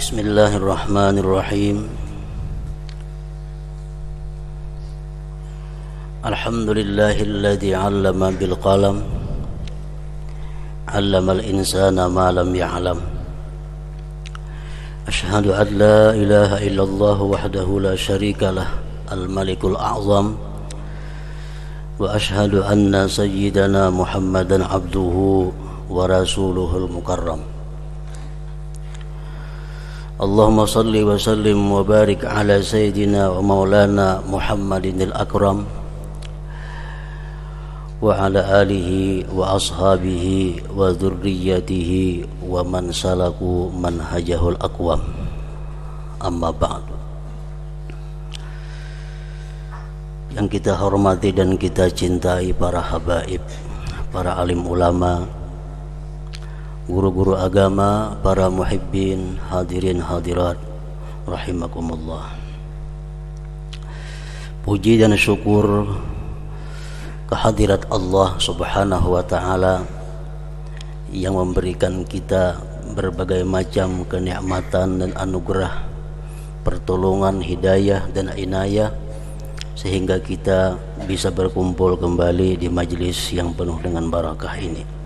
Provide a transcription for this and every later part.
Bismillahirrahmanirrahim. Alhamdulillahilladzi 'allama bil qalam, 'allamal insana ma lam ya'lam. Asyhadu an la ilaha illallah wahdahu la syarika lah, al-malikul a'zam. Wa asyhadu anna sayyidana Muhammadan 'abduhu wa rasuluhul mukarram. Allahumma salli wa sallim wa barik ala sayyidina wa maulana Muhammadinil akram wa ala alihi wa ashabihi wa dhurriyyatihi wa man salaku manhajahul aqwam. Amma ba'du. Yang kita hormati dan kita cintai para habaib, para alim ulama, guru-guru agama, para muhibbin, hadirin hadirat rahimakumullah. Puji dan syukur kehadirat Allah Subhanahu wa ta'ala yang memberikan kita berbagai macam kenikmatan dan anugerah, pertolongan, hidayah dan inayah, sehingga kita bisa berkumpul kembali di majlis yang penuh dengan barakah ini.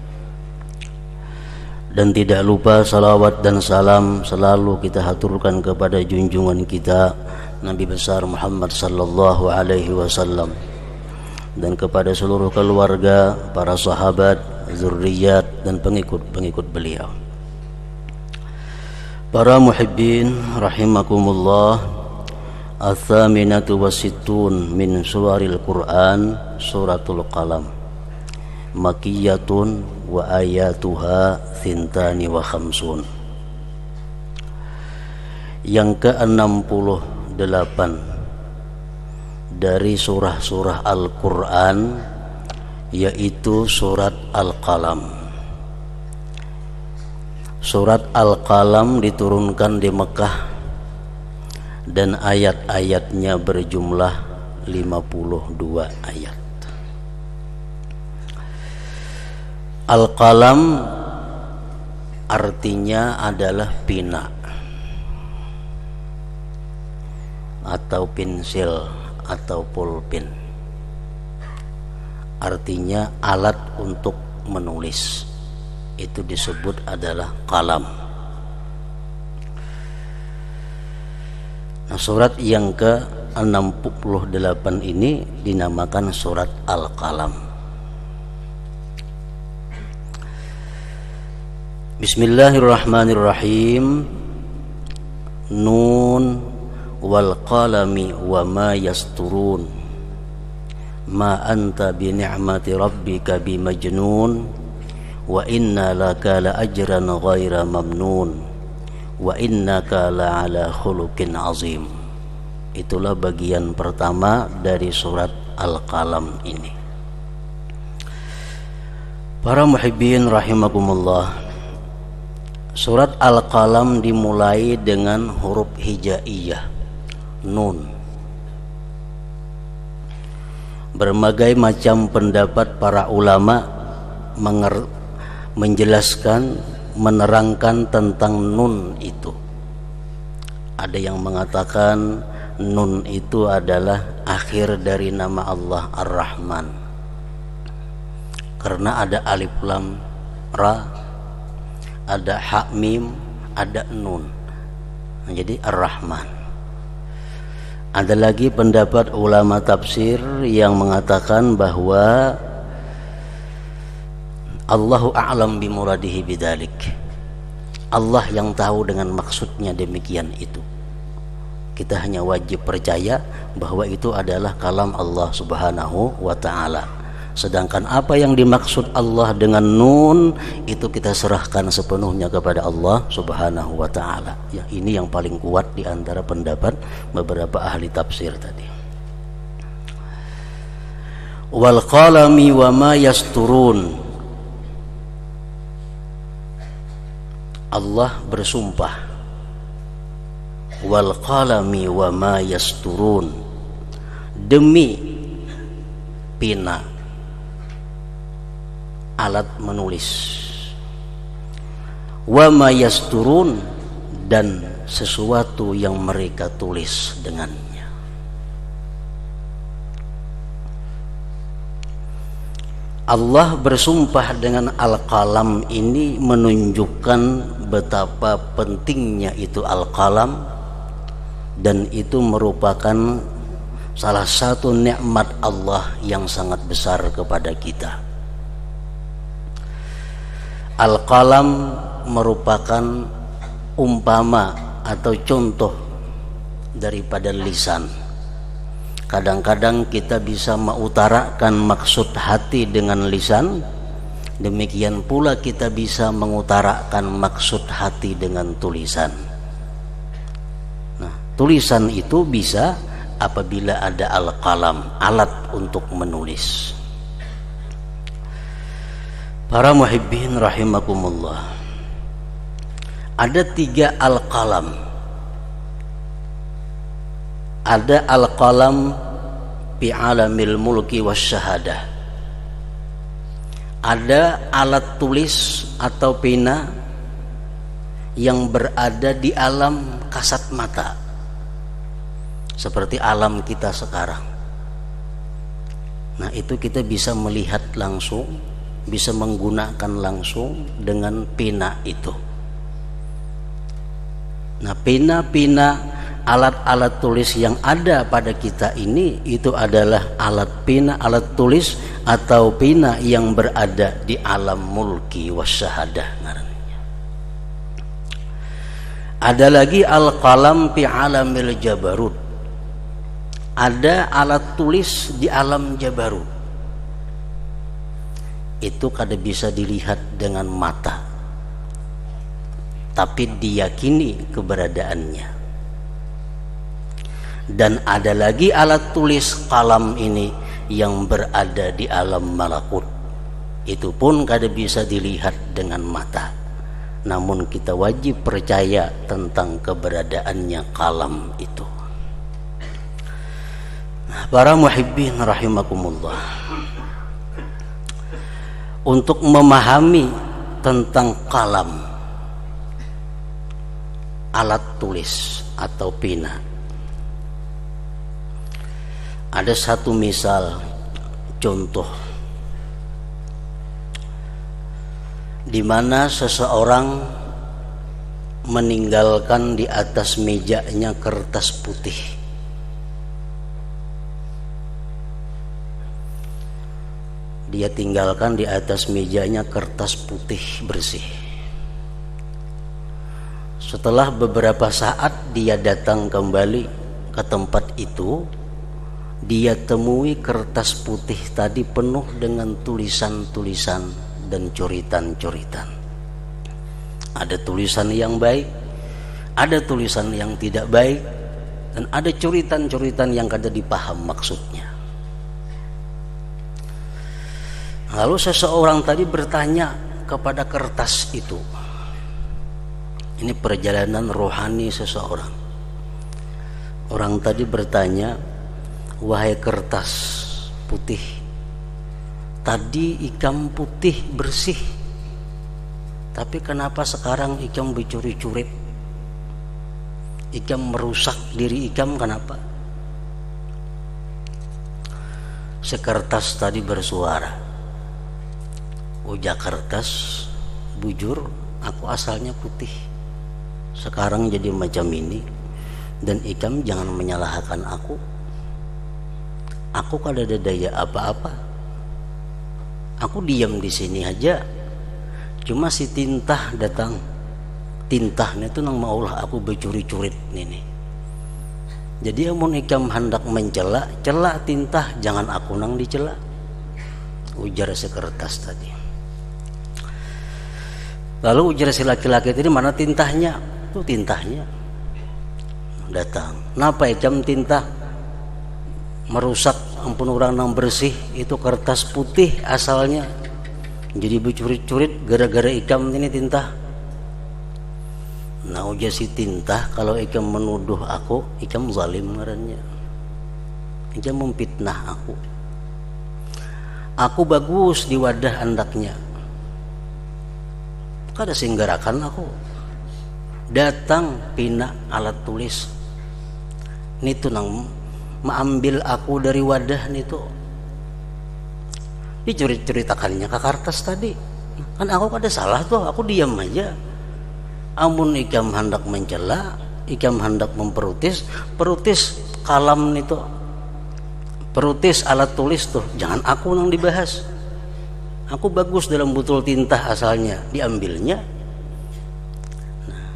Dan tidak lupa salawat dan salam selalu kita haturkan kepada junjungan kita Nabi besar Muhammad sallallahu alaihi wasallam, dan kepada seluruh keluarga, para sahabat, zurriyat dan pengikut-pengikut beliau. Para muhibbin rahimakumullah, Ats-tsaminatu wasittun min suwaril Qur'an suratul Qalam, Makkiyatun wa ayatuha thintani wa khamsun. Yang ke-68 dari surah-surah Al-Quran, yaitu surat Al-Qalam. Surat Al-Qalam diturunkan di Mekah dan ayat-ayatnya berjumlah 52 ayat. Al-Qalam artinya adalah pina atau pensil atau pulpen. Artinya alat untuk menulis. Itu disebut adalah qalam. Nah, surat yang ke-68 ini dinamakan surat Al-Qalam. Bismillahirrahmanirrahim. Nun wal qalami wa ma yasturun, ma anta bi ni'mati rabbika bi majnun, wa inna laka la ajran ghaira mamnun, wa innaka la ala khuluqin azim. Itulah bagian pertama dari surat Al-Qalam ini. Para muhibbin rahimakumullah, surat Al-Qalam dimulai dengan huruf hijaiyah, nun. Berbagai macam pendapat para ulama menjelaskan, menerangkan tentang nun itu. Ada yang mengatakan nun itu adalah akhir dari nama Allah Ar-Rahman, karena ada alif lam ra, ada ha mim, ada nun. Jadi Ar-Rahman. Ada lagi pendapat ulama tafsir yang mengatakan bahwa Allahu a'lam bimuradihi bidzalik. Allah yang tahu dengan maksudnya demikian itu. Kita hanya wajib percaya bahwa itu adalah kalam Allah Subhanahu wa ta'ala. Sedangkan apa yang dimaksud Allah dengan nun itu kita serahkan sepenuhnya kepada Allah Subhanahu wa ta'ala. Ya, ini yang paling kuat di antara pendapat beberapa ahli tafsir tadi. Wal qalami wa ma yasturun. Allah bersumpah, wal qalami wa ma yasturun, demi pina, alat menulis, wa ma yasturun, dan sesuatu yang mereka tulis dengannya. Allah bersumpah dengan Al-Qalam ini menunjukkan betapa pentingnya itu Al-Qalam, dan itu merupakan salah satu nikmat Allah yang sangat besar kepada kita. Al-Qalam merupakan umpama atau contoh daripada lisan. Kadang-kadang kita bisa mengutarakan maksud hati dengan lisan, demikian pula kita bisa mengutarakan maksud hati dengan tulisan. Nah, tulisan itu bisa apabila ada al-qalam, alat untuk menulis. Para muhibbin rahimakumullah, ada 3 al-qalam. Ada al-qalam fi alamil mulki wasyahadah. Ada alat tulis atau pena yang berada di alam kasat mata, seperti alam kita sekarang. Nah, itu kita bisa melihat langsung, bisa menggunakan langsung dengan pena itu. Nah, pena-pena, alat-alat tulis yang ada pada kita ini, itu adalah alat pena, alat tulis atau pena yang berada di alam mulki wasyahadah ngarannya. Ada lagi al-qalam fi alamil jabarut. Ada alat tulis di alam jabarut. Itu kada bisa dilihat dengan mata, tapi diyakini keberadaannya. Dan ada lagi alat tulis qalam ini yang berada di alam malakut. Itu pun kada bisa dilihat dengan mata, namun kita wajib percaya tentang keberadaannya qalam itu. Nah, para muhibbin rahimakumullah, untuk memahami tentang qalam, alat tulis atau pena, ada satu misal contoh di mana seseorang meninggalkan di atas mejanya kertas putih. Dia tinggalkan di atas mejanya kertas putih bersih. Setelah beberapa saat dia datang kembali ke tempat itu, dia temui kertas putih tadi penuh dengan tulisan-tulisan dan coritan-coritan. Ada tulisan yang baik, ada tulisan yang tidak baik, dan ada coritan-coritan yang kada dipaham maksudnya. Lalu seseorang tadi bertanya kepada kertas itu. Ini perjalanan rohani seseorang. Orang tadi bertanya, "Wahai kertas putih, tadi ikam putih bersih, tapi kenapa sekarang ikam bercuri-curit? Ikam merusak diri ikam, kenapa?" Sekertas tadi bersuara, "Ujar kertas, bujur, aku asalnya putih, sekarang jadi macam ini, dan ikam jangan menyalahkan aku. Aku kada ada daya apa-apa. Aku diam di sini aja. Cuma si tintah datang. Tintahnya itu nang maulah aku bercuri-curit ini. Jadi amun ikam hendak mencela, cela tintah, jangan aku nang dicela." Ujar si kertas tadi. Lalu ujar si laki-laki tadi, "Mana tintahnya?" Itu tintahnya datang. "Napa ikam tintah merusak ampun orang nang bersih, itu kertas putih asalnya, jadi bercurit-curit gara-gara ikam ini tintah." Nah, ujar si tintah, "Kalau ikam menuduh aku, ikam zalim ngarannya. Ikam memfitnah aku. Aku bagus di wadah andaknya, kada singgarakan aku. datang pina alat tulis nitu nang maambil aku dari wadah nitu, diceritakannya ke kertas tadi. Kan aku kada salah tuh, aku diam aja. Amun ikam hendak mencela, ikam hendak memperutis, perutis kalam nitu, perutis alat tulis tuh, jangan aku nang dibahas. Aku bagus dalam botol tinta asalnya, diambilnya. Nah,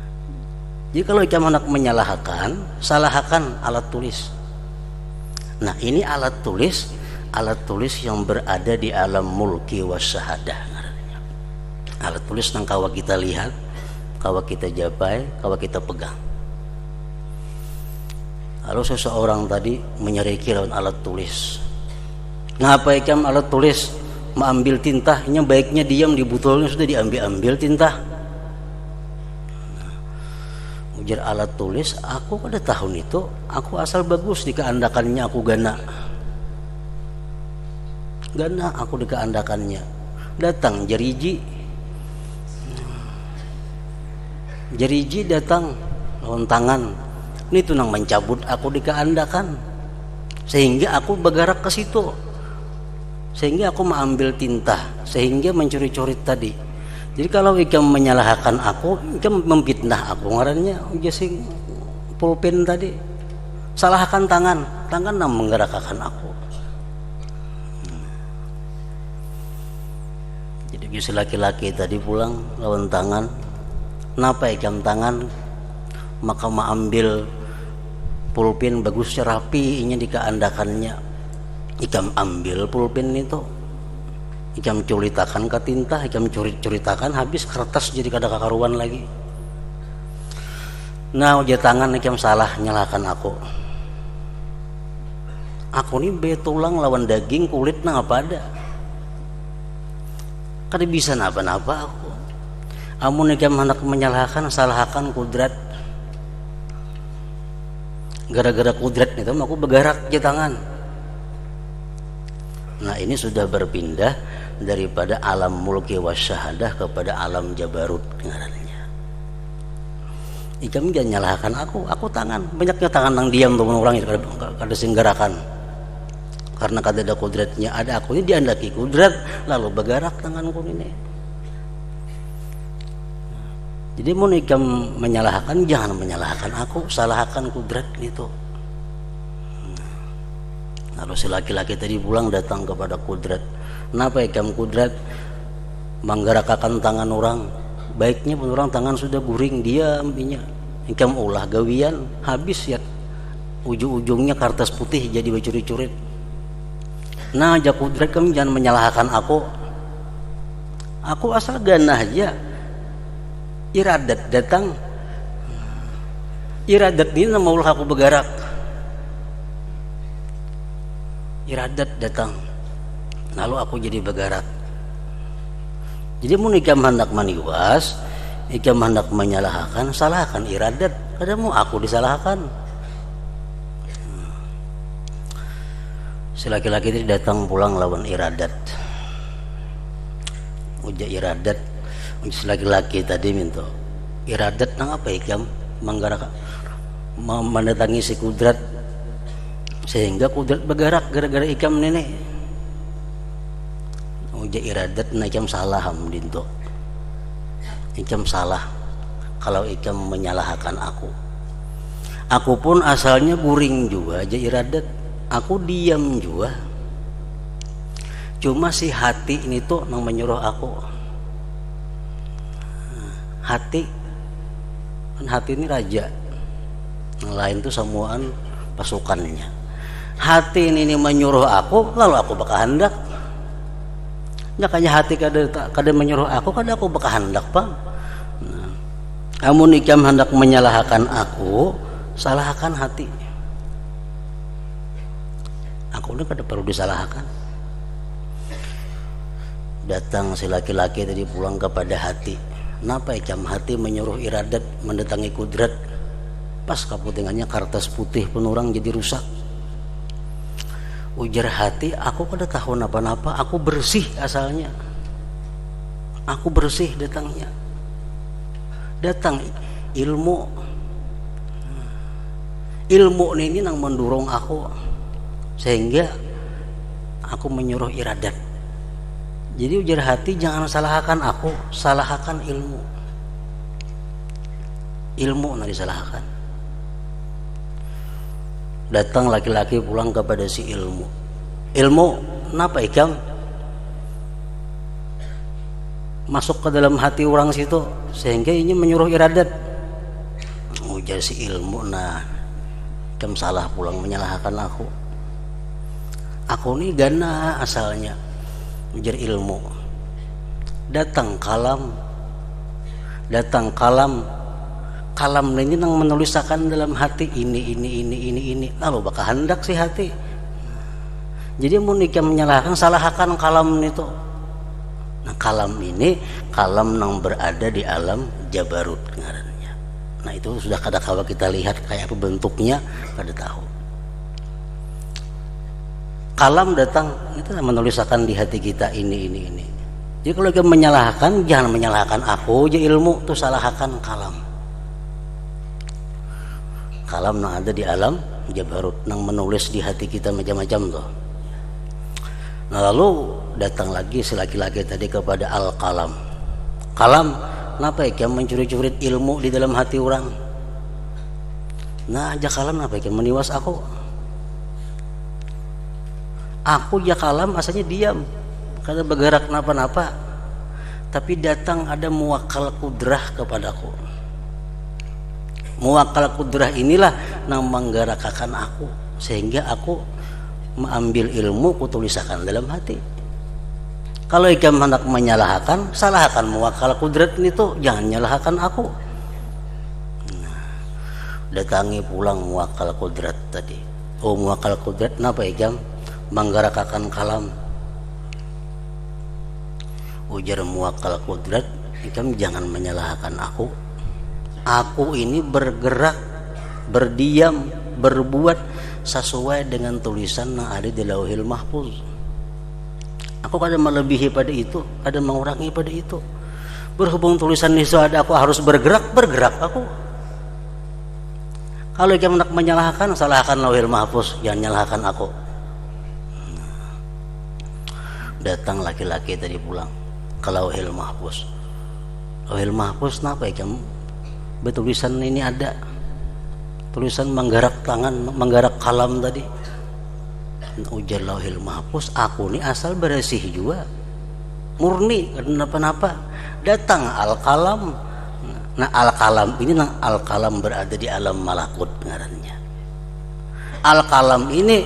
jadi kalau ikam hendak menyalahkan, salahkan alat tulis. Nah, ini alat tulis yang berada di alam mulki wasyahadah. Alat tulis yang kawa kita lihat, kawa kita japai, kawa kita pegang. Kalau seseorang tadi menyeriki lawan alat tulis, ngapa ikam alat tulis mengambil tinta, ini baiknya diam di botolnya sudah diambil tinta. Ujar alat tulis, aku pada tahun itu aku asal bagus di keandakannya, aku gana aku di keandakannya. Datang jariji datang lawan tangan, ini tuh nang mencabut aku di keandakan, sehingga aku bergerak ke situ, sehingga aku mengambil tinta, sehingga mencuri-curi tadi. Jadi kalau ikam menyalahkan aku, ikam memfitnah aku, ngarannya jasing pulpen tadi. Salahkan tangan yang menggerakkan aku. Jadi bisa laki-laki tadi pulang lawan tangan, kenapa ikam tangan, maka mengambil pulpen bagus rapi, ini dikeandakannya. Ikam ambil pulpen itu, ikam curitakan ke tinta, ikam curitakan habis kertas jadi kada kakaruan lagi. Nah, ujar tangan ikam salah nyalahkan aku. Aku ini betulang lawan daging kulit nang apa ada. Kada bisa napa-napa aku. Amun ikam hendak menyalahkan, salahkan kudrat. Gara-gara kudrat itu aku bergerak di tangan. Nah, ini sudah berpindah daripada alam mulki wasyahadah kepada alam jabarut ngarannya. Ikam jangan nyalahkan aku tangan. Banyaknya tangan nang diam tuh orang itu kada singgarakan. Karena kada ada kudratnya, ada aku ini diandaki kudrat, lalu bergerak tanganku ini. Jadi mau ikam menyalahkan, jangan menyalahkan aku, salahkan kudrat itu. Lalu si laki-laki tadi pulang datang kepada kudrat. Kenapa ikam kudrat menggerakkan tangan orang? Baiknya pun orang tangan sudah guring, dia ambilnya. Ikam ulah gawian, habis ya. Ujung-ujungnya kertas putih jadi bercurit-curit. Nah, aja kudrat kamu jangan menyalahkan aku. Aku asal ganah aja. Iradat datang. Iradat ini nama ulah aku bergerak. Iradat datang, lalu aku jadi bergerak. Jadi mun ikam hendak maniwas, ikam hendak menyalahkan, salahkan iradat. Kadamu aku disalahkan. Si laki-laki itu datang pulang lawan iradat. Uja iradat, si laki-laki tadi minta iradat nang apa ikam menggerak mendatangi si kudrat, sehingga kudrat bergerak gara-gara ikam nenek. Uja iradat na ikam salah hamdinto. Ikam salah kalau ikam menyalahkan aku. Aku pun asalnya guring juga aja iradat. Aku diam juga. Cuma si hati ini tuh nang menyuruh aku. Hati kan, hati ini raja. Yang lain tuh semuaan pasukannya. Hati ini menyuruh aku, lalu aku bakal hendak. Makanya hati kada menyuruh aku, kada aku bakal hendak Pak. Nah, amun ikam hendak menyalahkan aku, salahkan hati. Aku ini kada perlu disalahkan. Datang si laki-laki tadi pulang kepada hati. Kenapa ikam hati menyuruh iradat mendatangi kudrat? Pas kaputingannya kertas putih pun orang jadi rusak. Ujar hati, aku kada tahu napa-napa, aku bersih asalnya. Aku bersih datangnya. Datang ilmu. Ilmu ini yang mendorong aku sehingga aku menyuruh iradat. Jadi ujar hati, jangan salahkan aku, salahkan ilmu. Ilmu yang disalahkan. Datang laki-laki pulang kepada si ilmu. Ilmu, kenapa ikam? Masuk ke dalam hati orang situ sehingga ini menyuruh iradat. Ujar si ilmu, nah, ikam salah pulang menyalahkan aku. Aku ini gana asalnya. Ujar ilmu. Datang kalam. Kalam ini yang menuliskan dalam hati ini. Lalu bakal hendak si hati. Jadi mau nikah menyalahkan, salahkan kalam itu. Nah kalam ini kalam yang berada di alam jabarut ngarannya. Nah itu sudah kadang-kala kita lihat kayak apa bentuknya pada tahu. Kalam datang itu menuliskan di hati kita ini. Jadi kalau kita menyalahkan, jangan menyalahkan aku aja ilmu, tuh salahkan kalam. Kalam yang ada di alam jabarut, yang menulis di hati kita macam-macam tuh. Nah lalu datang lagi si laki-laki tadi kepada al-kalam. Kalam, kenapa ya mencuri-curi ilmu di dalam hati orang? Nah aja kalam, kenapa ya meniwas aku? Aku ya kalam asalnya diam, kada bergerak napa-napa, tapi datang ada muwakal kudrah kepadaku. Muwakal kudrah inilah yang menggerakkan aku sehingga aku mengambil ilmu kutulisakan dalam hati. Kalau ikam hendak menyalahkan, salahkan muwakal kudrat itu, jangan nyalahkan aku. Nah, datangi pulang muwakal kudrat tadi. Oh muwakal kudrat, kenapa ikam menggerakkan kalam? Ujar muwakal kudrat, ikam jangan menyalahkan aku. Aku ini bergerak, berdiam, berbuat sesuai dengan tulisan yang ada di Lauhil Mahfuz. Aku kadang melebihi pada itu, kadang mengurangi pada itu. Berhubung tulisan itu ada, aku harus bergerak aku. Kalau ikam hendak menyalahkan, salahkan Lauhil Mahfuz, jangan nyalahkan aku. Datang laki-laki tadi pulang ke Lauhil Mahfuz. Lauhil Mahfuz kenapa ikam? Betulisan ini ada. Tulisan menggerak tangan, menggerak kalam tadi. Ujar Lauhil Mahfuz, aku ini asal bersih juga, murni, kenapa-napa. Datang al-kalam. Nah al-kalam ini, nah al-kalam berada di alam malakut ngarannya. Al-kalam ini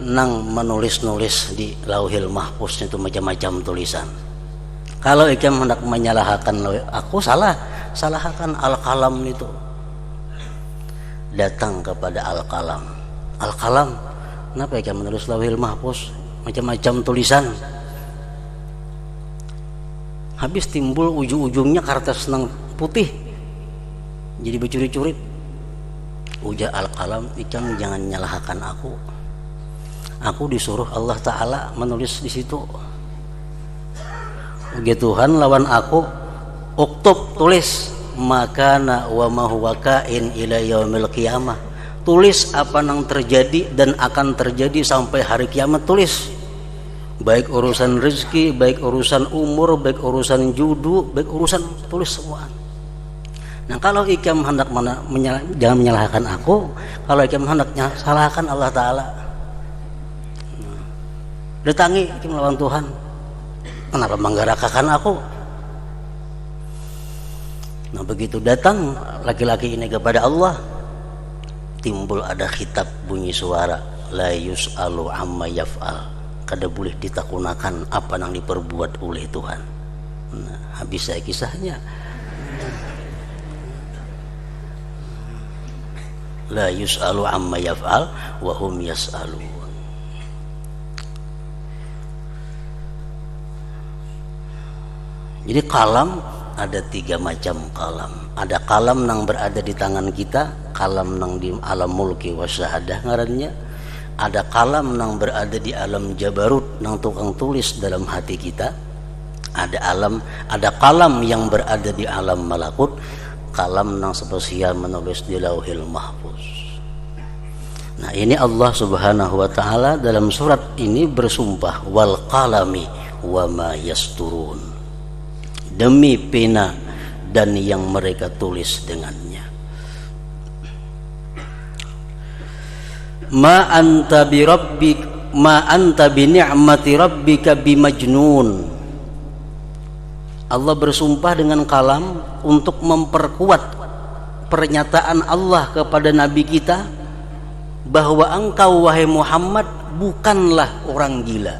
nang menulis-nulis di Lauhil Mahfuz itu macam-macam tulisan. Kalau ikam hendak menyalahkan aku, salahkan al-kalam itu. Datang kepada al-kalam. Al-kalam, kenapa ikam menulis Lauhil Mahfuz macam-macam tulisan? Habis timbul ujung-ujungnya kertas nang putih, jadi bercuri-curi. Ujar al-kalam, ikam jangan nyalahkan aku. Aku disuruh Allah Ta'ala menulis di situ. Begitu Tuhan lawan aku, uktub, tulis, makana wa ma huwa kain ila yaumil qiyamah. Tulis apa yang terjadi dan akan terjadi sampai hari kiamat, tulis. Baik urusan rezeki, baik urusan umur, baik urusan judu, baik urusan, tulis semua. Nah kalau ikam hendak jangan menyalahkan aku, kalau ikam hendaknya salahkan Allah Ta'ala. Datangi melawan Tuhan, kenapa menggerakkan aku? Nah begitu datang laki-laki ini kepada Allah, timbul ada khitab, bunyi suara, la yus'alu amma yaf'al, kada boleh ditakunakan apa yang diperbuat oleh Tuhan. Nah, habis saya kisahnya. La yus'alu amma yaf'al wa hum yas'alun. Jadi kalam ada 3 macam kalam. Ada kalam yang berada di tangan kita, kalam yang di alam mulki wa syahadah ngarannya. Ada kalam yang berada di alam jabarut, yang tukang tulis dalam hati kita. Ada kalam yang berada di alam malakut. kalam nang spesial menulis di Lauhil Mahfuz. Nah, ini Allah Subhanahu wa taala dalam surat ini bersumpah wal qalami wa ma yasturun. Demi pena dan yang mereka tulis dengannya. Ma anta bi ni'mati rabbika bimajnun. Allah bersumpah dengan kalam untuk memperkuat pernyataan Allah kepada Nabi kita bahwa engkau wahai Muhammad bukanlah orang gila.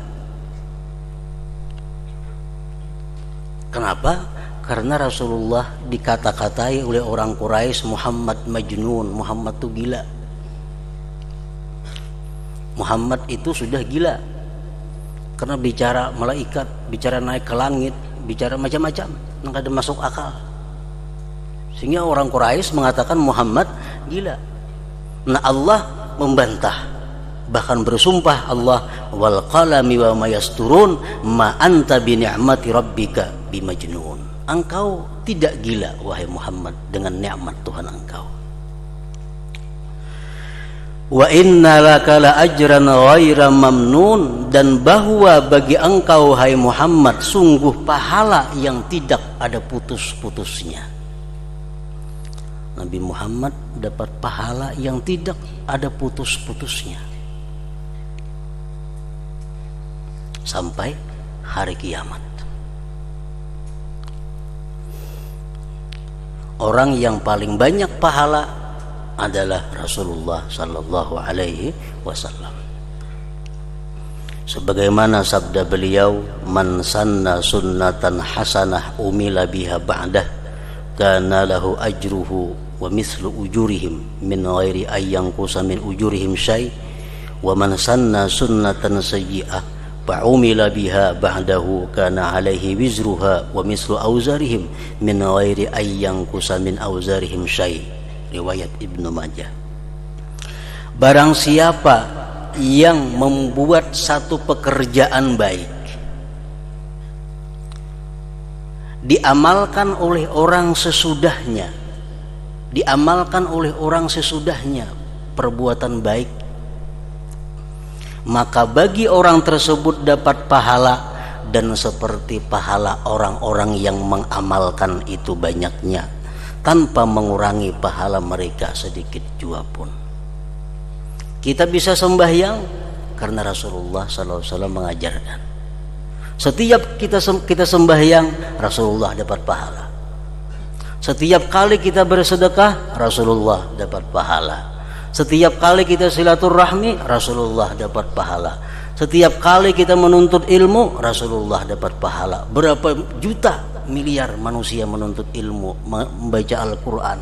Kenapa? Karena Rasulullah dikata-katai oleh orang Quraisy Muhammad majnun, Muhammad itu gila. Muhammad itu sudah gila karena bicara malaikat, bicara naik ke langit, bicara macam-macam, nggak ada masuk akal. Sehingga orang Quraisy mengatakan Muhammad gila. Nah, Allah membantah, bahkan bersumpah Allah wal qalami wa ma yasturun ma anta bi ni'mati rabbika bimajnun. Engkau tidak gila wahai Muhammad dengan nikmat Tuhan engkau. Wa inna laka la ajran ghaira mamnun, dan bahwa bagi engkau hai Muhammad sungguh pahala yang tidak ada putus-putusnya. Nabi Muhammad dapat pahala yang tidak ada putus-putusnya sampai hari kiamat. Orang yang paling banyak pahala adalah Rasulullah sallallahu alaihi wasallam. Sebagaimana sabda beliau, man sanna sunnatan hasanah umila biha ba'dah kana lahu ajruhu wa mithlu ujurihim min ghairi ayyanqusa min ujurihim syai' wa man sanna sunnatan sayyi'ah fa umila biha ba'dahu kana alaihi wizruha wa mithlu auzarihim min ghairi ayyanqusa min auzarihim syai'. Riwayat Ibnu Majah. Barang siapa yang membuat satu pekerjaan baik diamalkan oleh orang sesudahnya, perbuatan baik, maka bagi orang tersebut dapat pahala dan seperti pahala orang-orang yang mengamalkan itu banyaknya, tanpa mengurangi pahala mereka sedikit jua pun. Kita bisa sembahyang karena Rasulullah SAW mengajarkan. Setiap kita sembahyang, Rasulullah dapat pahala. Setiap kali kita bersedekah, Rasulullah dapat pahala. Setiap kali kita silaturahmi, Rasulullah dapat pahala. Setiap kali kita menuntut ilmu, Rasulullah dapat pahala. Berapa juta miliar manusia menuntut ilmu, membaca Al-Quran,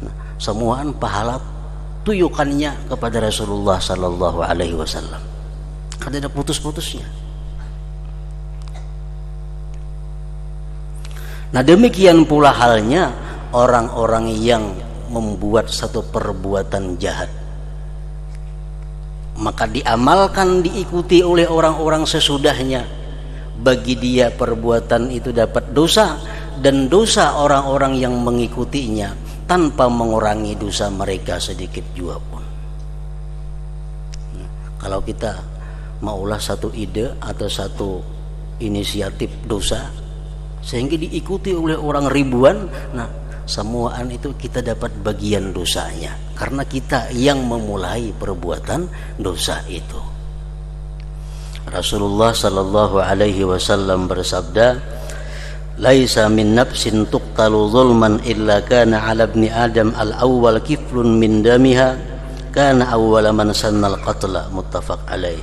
nah, semuaan pahala tuyukannya kepada Rasulullah sallallahu alaihi wasallam. Kada ada putus-putusnya. Nah, demikian pula halnya orang-orang yang membuat satu perbuatan jahat, maka diamalkan, diikuti oleh orang-orang sesudahnya. Bagi dia perbuatan itu dapat dosa, dan dosa orang-orang yang mengikutinya tanpa mengurangi dosa mereka sedikit jua pun. Nah, kalau kita maulah satu ide atau satu inisiatif dosa sehingga diikuti oleh orang ribuan, nah semuaan itu kita dapat bagian dosanya karena kita yang memulai perbuatan dosa itu. Rasulullah sallallahu alaihi wasallam bersabda, laisa min nafsin tuqtalu zulman illa kana 'ala ibni adam al-awwal kiflun min damiha kana awwala man sannal qatla, muttafaq alaih.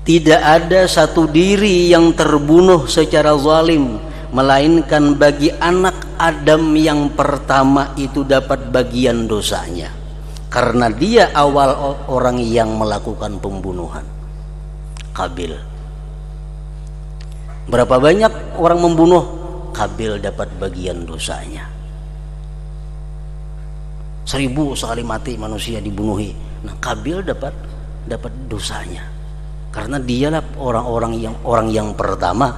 Tidak ada satu diri yang terbunuh secara zalim melainkan bagi anak Adam yang pertama itu dapat bagian dosanya karena dia awal orang yang melakukan pembunuhan. Kabil. Berapa banyak orang membunuh? Kabil dapat bagian dosanya. 1000 sekali mati manusia dibunuhi. Nah, Kabil dapat dosanya. Karena dialah orang yang pertama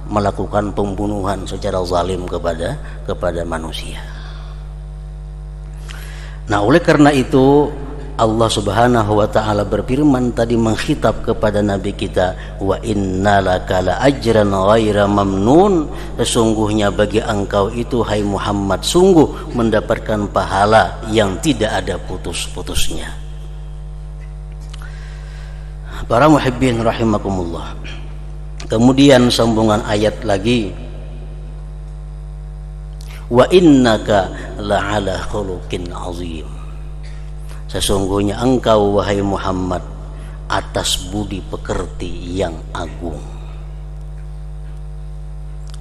melakukan pembunuhan secara zalim kepada manusia. Nah, oleh karena itu Allah Subhanahu wa taala berfirman tadi mengkhitab kepada nabi kita, wa innalaka la ajran ghaira mamnun, sesungguhnya bagi engkau itu hai Muhammad sungguh mendapatkan pahala yang tidak ada putus-putusnya. Para muhibbin rahimakumullah. Kemudian sambungan ayat lagi, wa innaka la'ala khuluqin azim, sesungguhnya engkau wahai Muhammad atas budi pekerti yang agung.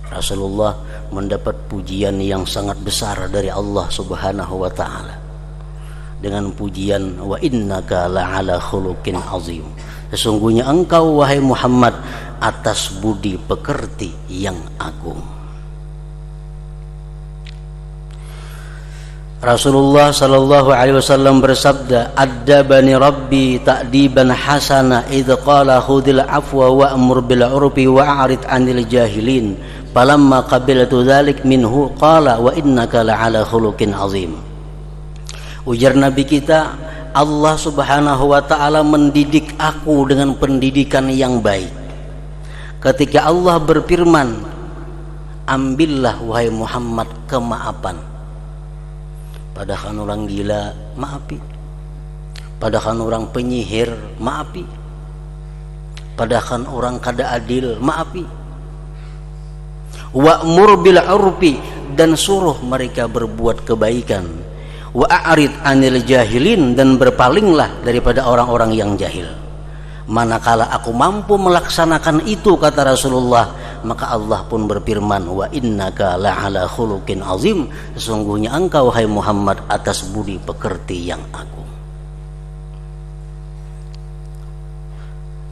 Rasulullah mendapat pujian yang sangat besar dari Allah Subhanahu wa taala dengan pujian wa innaka la'ala khuluqin azim, sesungguhnya engkau wahai Muhammad atas budi pekerti yang agung. Rasulullah sallallahu alaihi wasallam bersabda, "Addabani Rabbi ta'diban hasana idz qala khudhil afwa wa'mur bil 'urfi wa'rid 'anil jahilin." Falamma qabiltu dzalik minhu qala wa innaka la'ala khuluqin 'azim. Ujar Nabi kita, Allah Subhanahu wa taala mendidik aku dengan pendidikan yang baik. Ketika Allah berfirman, "Ambillah wahai Muhammad kemaafan." Padahal orang gila, maafi. Padahal orang penyihir, maafi. Padahal orang kada adil, maafi. Wa'mur bil 'urfi, dan suruh mereka berbuat kebaikan. Wa'rid 'anil jahilin, dan berpalinglah daripada orang-orang yang jahil. Manakala aku mampu melaksanakan itu, kata Rasulullah, maka Allah pun berfirman, wa innaka la'ala khuluqin azim, sesungguhnya engkau hai Muhammad atas budi pekerti yang agung.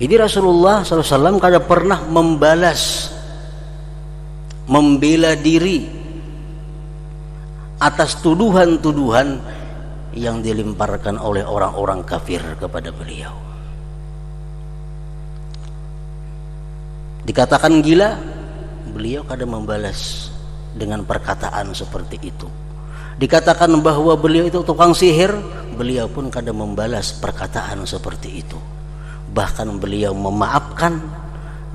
Jadi Rasulullah SAW kada pernah membalas, membela diri atas tuduhan-tuduhan yang dilemparkan oleh orang-orang kafir kepada beliau. Dikatakan gila, beliau kadang membalas dengan perkataan seperti itu. Dikatakan bahwa beliau itu tukang sihir, beliau pun kadang membalas perkataan seperti itu. Bahkan beliau memaafkan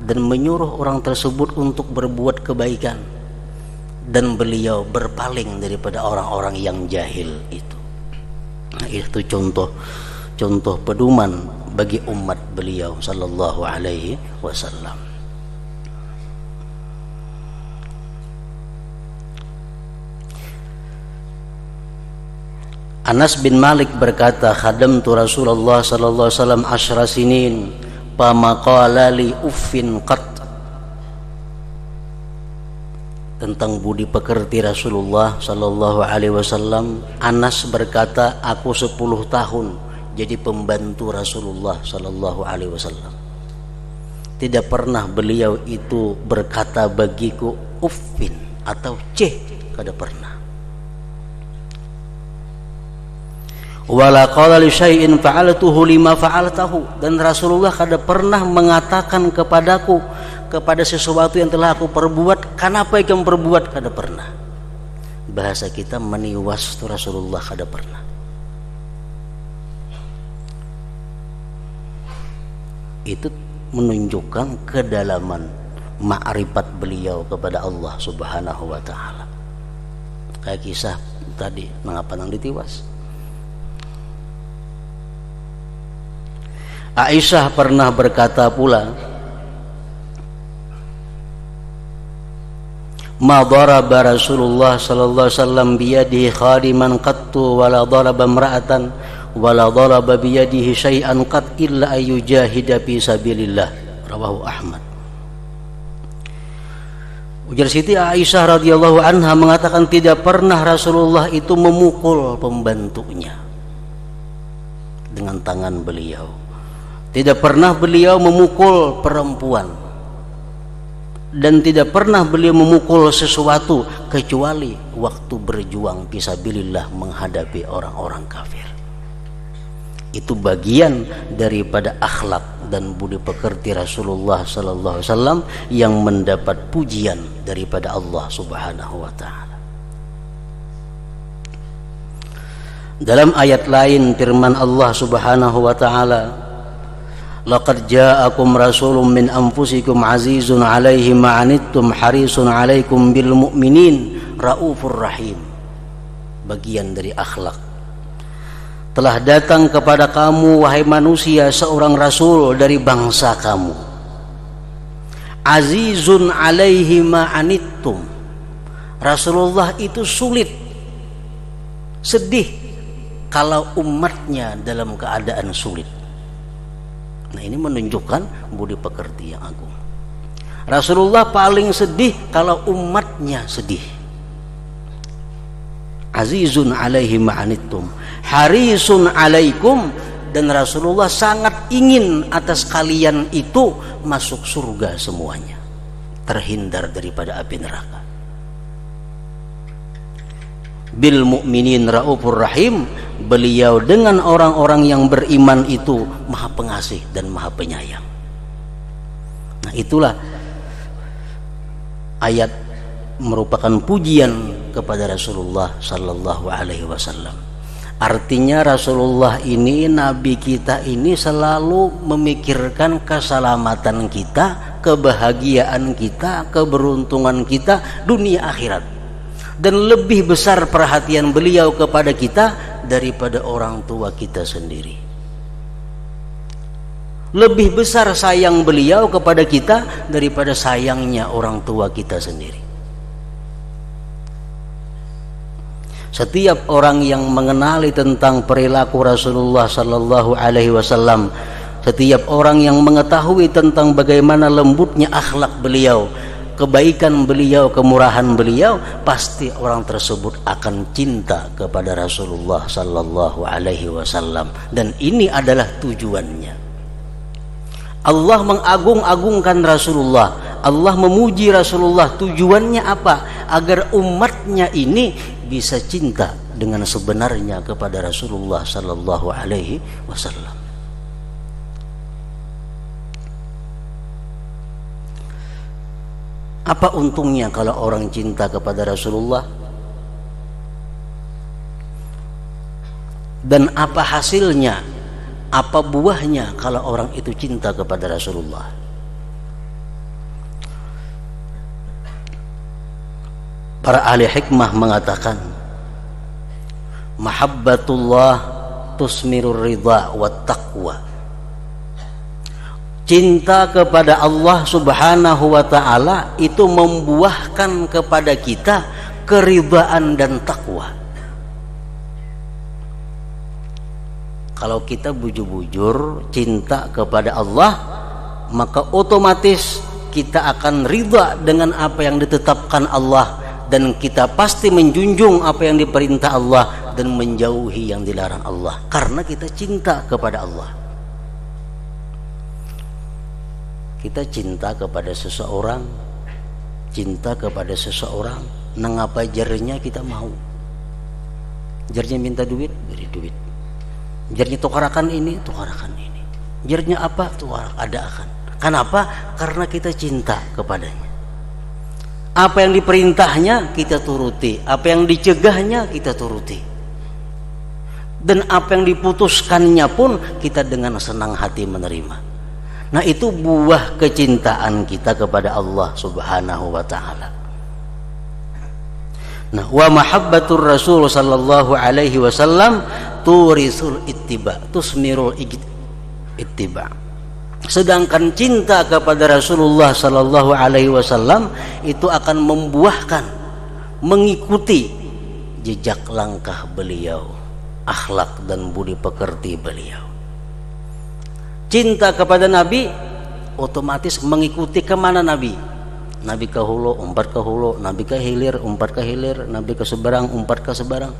dan menyuruh orang tersebut untuk berbuat kebaikan, dan beliau berpaling daripada orang-orang yang jahil itu. Nah, itu contoh pedoman bagi umat beliau sallallahu alaihi wasallam. Anas bin Malik berkata, khadamtu Rasulullah sallallahu alaihi wasallam 10 sinin, fama qala li uffin qat. Tentang budi pekerti Rasulullah sallallahu alaihi wasallam, Anas berkata, aku 10 tahun jadi pembantu Rasulullah sallallahu alaihi wasallam. Tidak pernah beliau itu berkata bagiku uffin atau ceh, kada pernah. Wala qala li syai'in fa'altuhu lima fa'altahu, dan Rasulullah kada pernah mengatakan kepadaku kepada sesuatu yang telah aku perbuat, kenapa kamu perbuat, kada pernah. Bahasa kita meniwas tu Rasulullah kada pernah. Itu menunjukkan kedalaman ma'rifat beliau kepada Allah Subhanahu wa taala. Kayak kisah tadi, mengapa nang ditiwas. Aisyah pernah berkata pula, ma daraba Rasulullah sallallahu alaihi wasallam biyadihi khadiman qattu wala daraba imra'atan wala daraba biyadihi syai'an qat illa ayyujahida fi sabilillah. Rawahu Ahmad. Ujar Siti Aisyah radhiyallahu anha mengatakan, tidak pernah Rasulullah itu memukul pembantunya dengan tangan beliau. Tidak pernah beliau memukul perempuan, dan tidak pernah beliau memukul sesuatu kecuali waktu berjuang fisabilillah menghadapi orang-orang kafir. Itu bagian daripada akhlak dan budi pekerti Rasulullah sallallahu alaihi wasallam yang mendapat pujian daripada Allah Subhanahu wa taala. Dalam ayat lain firman Allah Subhanahu wa taala, laqad ja'akum rasulun min anfusikum azizun 'alaihi ma 'anittum harisun 'alaikum bil mu'minin raufur rahim. Bagian dari akhlak. Telah datang kepada kamu wahai manusia seorang rasul dari bangsa kamu. Azizun 'alaihi ma 'anittum. Rasulullah itu sulit, sedih kalau umatnya dalam keadaan sulit. Nah, ini menunjukkan budi pekerti yang agung. Rasulullah paling sedih kalau umatnya sedih. Azizun 'alaihi ma'anittum harisun 'alaikum, dan Rasulullah sangat ingin atas kalian itu masuk surga semuanya, terhindar daripada api neraka. Bil mu'minin raufur rahim, beliau dengan orang-orang yang beriman itu maha pengasih dan maha penyayang. Nah, itulah ayat merupakan pujian kepada Rasulullah sallallahu alaihi wasallam. Artinya Rasulullah ini, nabi kita ini selalu memikirkan keselamatan kita, kebahagiaan kita, keberuntungan kita dunia akhirat. Dan lebih besar perhatian beliau kepada kita daripada orang tua kita sendiri. Lebih besar sayang beliau kepada kita daripada sayangnya orang tua kita sendiri. Setiap orang yang mengenali tentang perilaku Rasulullah sallallahu alaihi wasallam, setiap orang yang mengetahui tentang bagaimana lembutnya akhlak beliau, kebaikan beliau, kemurahan beliau, pasti orang tersebut akan cinta kepada Rasulullah sallallahu alaihi wasallam. Dan ini adalah tujuannya. Allah mengagung-agungkan Rasulullah, Allah memuji Rasulullah. Tujuannya apa? Agar umatnya ini bisa cinta dengan sebenarnya kepada Rasulullah sallallahu alaihi wasallam. Apa untungnya kalau orang cinta kepada Rasulullah? Dan apa hasilnya? Apa buahnya kalau orang itu cinta kepada Rasulullah? Para ahli hikmah mengatakan, mahabbatullah tusmirur ridha wat taqwa. Cinta kepada Allah subhanahu wa ta'ala itu membuahkan kepada kita keridhaan dan takwa. Kalau kita bujur-bujur cinta kepada Allah, maka otomatis kita akan ridha dengan apa yang ditetapkan Allah, dan kita pasti menjunjung apa yang diperintah Allah dan menjauhi yang dilarang Allah, karena kita cinta kepada Allah. Kita cinta kepada seseorang, nangapa jarnya kita mau. Jarnya minta duit, beri duit. Jarnya tukarakan ini, tukarakan ini. Jarnya apa, adakan. Kenapa? Karena kita cinta kepadanya. Apa yang diperintahnya kita turuti, apa yang dicegahnya kita turuti. Dan apa yang diputuskannya pun kita dengan senang hati menerima. Nah, itu buah kecintaan kita kepada Allah subhanahu wa ta'ala. Nah, wa mahabbatur rasul sallallahu alaihi wasallam turisul ittiba, tusmirul ittiba. Sedangkan cinta kepada Rasulullah sallallahu alaihi wasallam itu akan membuahkan, mengikuti jejak langkah beliau, akhlak dan budi pekerti beliau. Cinta kepada Nabi otomatis mengikuti kemana Nabi. Nabi ke hulu, umpat ke hulu. Nabi ke hilir, umpat ke hilir. Nabi ke seberang, umpat ke seberang.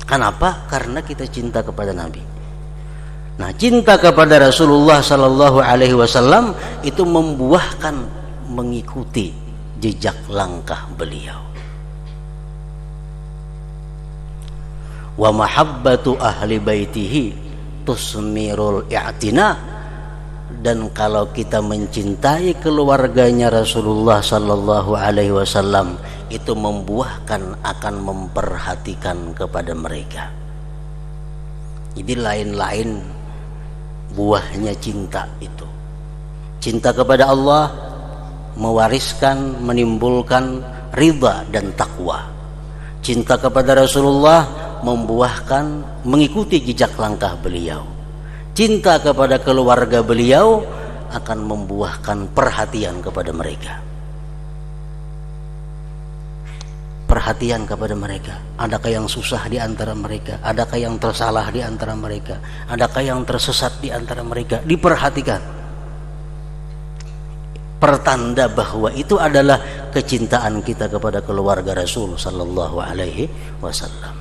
Kenapa? Karena kita cinta kepada Nabi. Nah, cinta kepada Rasulullah sallallahu alaihi wasallam itu membuahkan mengikuti jejak langkah beliau. Wa mahabbatu ahli baitihi tusmirul i'tina, dan kalau kita mencintai keluarganya Rasulullah sallallahu alaihi wasallam itu membuahkan akan memperhatikan kepada mereka. Jadi lain-lain buahnya cinta itu. Cinta kepada Allah mewariskan, menimbulkan ridha dan takwa. Cinta kepada Rasulullah membuahkan mengikuti jejak langkah beliau. Cinta kepada keluarga beliau akan membuahkan perhatian kepada mereka. Perhatian kepada mereka. Adakah yang susah di antara mereka? Adakah yang tersalah di antara mereka? Adakah yang tersesat di antara mereka? Diperhatikan. Pertanda bahwa itu adalah kecintaan kita kepada keluarga Rasul sallallahu alaihi wasallam.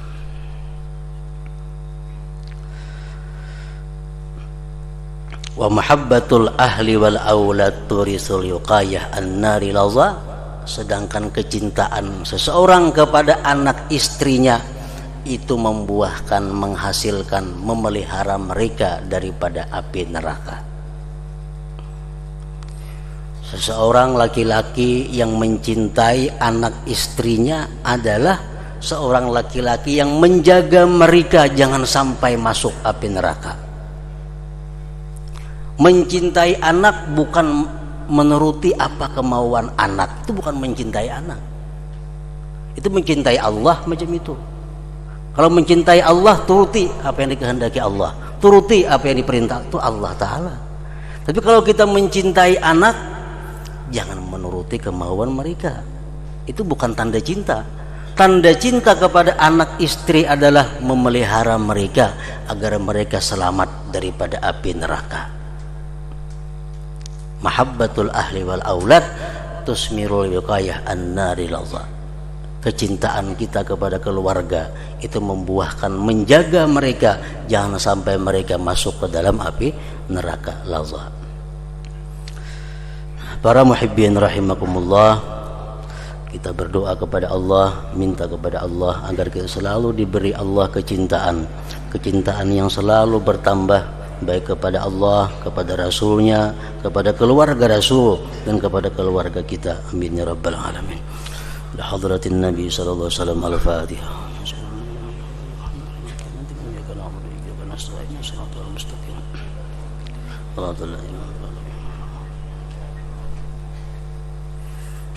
Wa mahabbatul ahli wal aulad turisul yuqayah an-nari laza. Sedangkan kecintaan seseorang kepada anak istrinya itu membuahkan, menghasilkan, memelihara mereka daripada api neraka. Seseorang laki-laki yang mencintai anak istrinya adalah seorang laki-laki yang menjaga mereka jangan sampai masuk api neraka. Mencintai anak bukan menuruti apa kemauan anak, itu bukan mencintai anak. Itu mencintai Allah macam itu. Kalau mencintai Allah, turuti apa yang dikehendaki Allah, turuti apa yang diperintah itu Allah Ta'ala. Tapi kalau kita mencintai anak, jangan menuruti kemauan mereka. Itu bukan tanda cinta. Tanda cinta kepada anak istri adalah memelihara mereka agar mereka selamat daripada api neraka. Mahabbatul ahli wal aulad tusmirul wiqayah an-nari laza. Kecintaan kita kepada keluarga itu membuahkan, menjaga mereka jangan sampai mereka masuk ke dalam api neraka laza. Para muhibbin rahimakumullah, kita berdoa kepada Allah, minta kepada Allah agar kita selalu diberi Allah kecintaan yang selalu bertambah, baik kepada Allah, kepada Rasulnya, kepada keluarga Rasul, dan kepada keluarga kita. Amin ya rabbal alamin. La hadratin Nabi sallallahu alaihi wasallam. Al-Fatihah.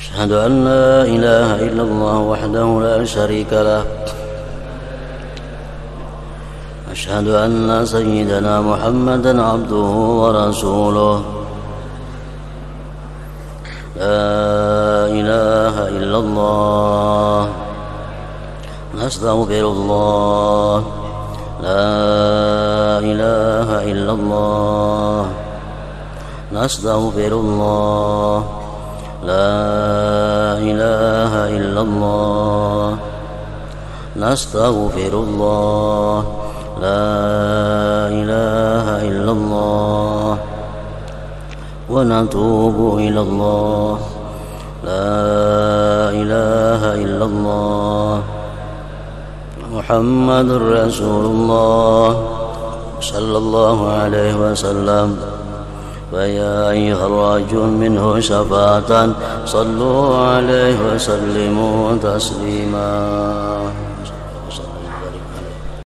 أشهد أن لا إله إلا الله وحده لا شريك له أشهد أن سيدنا محمدا عبده ورسوله لا إله إلا الله نستغفر الله لا إله إلا الله نستغفر الله لا إله إلا الله نستغفر الله لا إله إلا الله ونتوب إلى الله لا إله إلا الله محمد رسول الله صلى الله عليه وسلم فيا أيها الرجل منه شفاعة صلوا عليه وسلموا تسليما